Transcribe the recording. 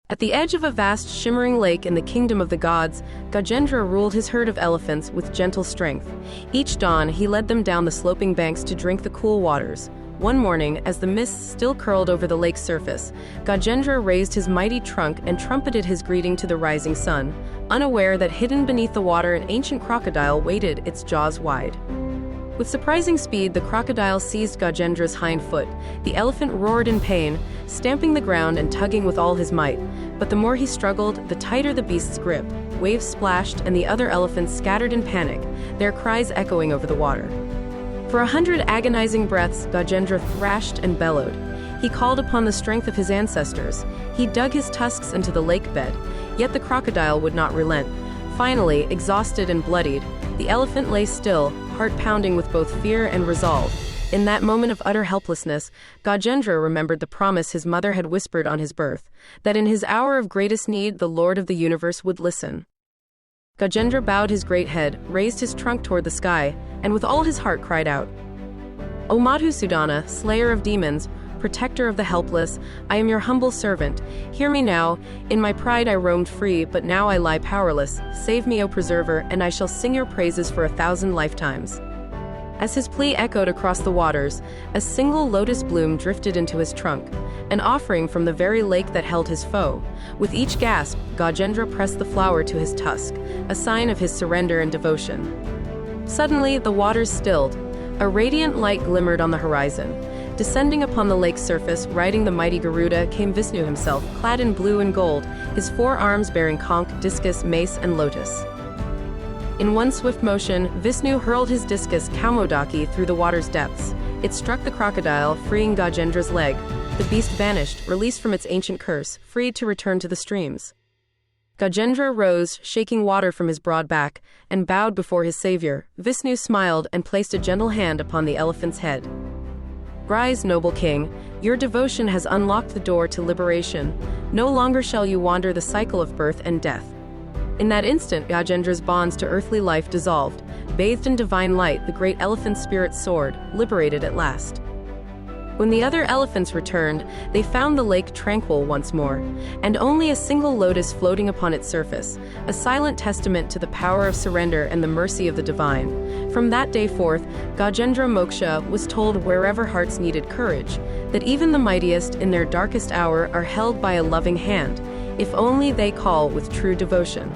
At the edge of a vast shimmering lake in the kingdom of the gods, Gajendra ruled his herd of elephants with gentle strength. Each dawn, he led them down the sloping banks to drink the cool waters. One morning, as the mists still curled over the lake's surface, Gajendra raised his mighty trunk and trumpeted his greeting to the rising sun, unaware that hidden beneath the water an ancient crocodile waited, its jaws wide. With surprising speed, the crocodile seized Gajendra's hind foot. The elephant roared in pain, stamping the ground and tugging with all his might. But the more he struggled, the tighter the beast's grip. Waves splashed, and the other elephants scattered in panic, their cries echoing over the water. For 100 agonizing breaths, Gajendra thrashed and bellowed. He called upon the strength of his ancestors. He dug his tusks into the lakebed, yet the crocodile would not relent. Finally, exhausted and bloodied, the elephant lay still, heart pounding with both fear and resolve. In that moment of utter helplessness, Gajendra remembered the promise his mother had whispered on his birth, that in his hour of greatest need the Lord of the universe would listen. Gajendra bowed his great head, raised his trunk toward the sky, and with all his heart cried out, "O Madhusudana, slayer of demons, protector of the helpless, I am your humble servant. Hear me now. In my pride I roamed free, but now I lie powerless. Save me, O preserver, and I shall sing your praises for 1,000 lifetimes." As his plea echoed across the waters, a single lotus bloom drifted into his trunk, an offering from the very lake that held his foe. With each gasp, Gajendra pressed the flower to his tusk, a sign of his surrender and devotion. Suddenly, the waters stilled. A radiant light glimmered on the horizon. Descending upon the lake's surface, riding the mighty Garuda, came Vishnu himself, clad in blue and gold, his 4 arms bearing conch, discus, mace, and lotus. In one swift motion, Vishnu hurled his discus Kaumodaki through the water's depths. It struck the crocodile, freeing Gajendra's leg. The beast vanished, released from its ancient curse, freed to return to the streams. Gajendra rose, shaking water from his broad back, and bowed before his savior. Vishnu smiled and placed a gentle hand upon the elephant's head. "Rise, noble king. Your devotion has unlocked the door to liberation. No longer shall you wander the cycle of birth and death." In that instant, Gajendra's bonds to earthly life dissolved. Bathed in divine light, the great elephant's spirit soared, liberated at last. When the other elephants returned, they found the lake tranquil once more, and only a single lotus floating upon its surface, a silent testament to the power of surrender and the mercy of the divine. From that day forth, Gajendra Moksha was told wherever hearts needed courage, that even the mightiest in their darkest hour are held by a loving hand, if only they call with true devotion.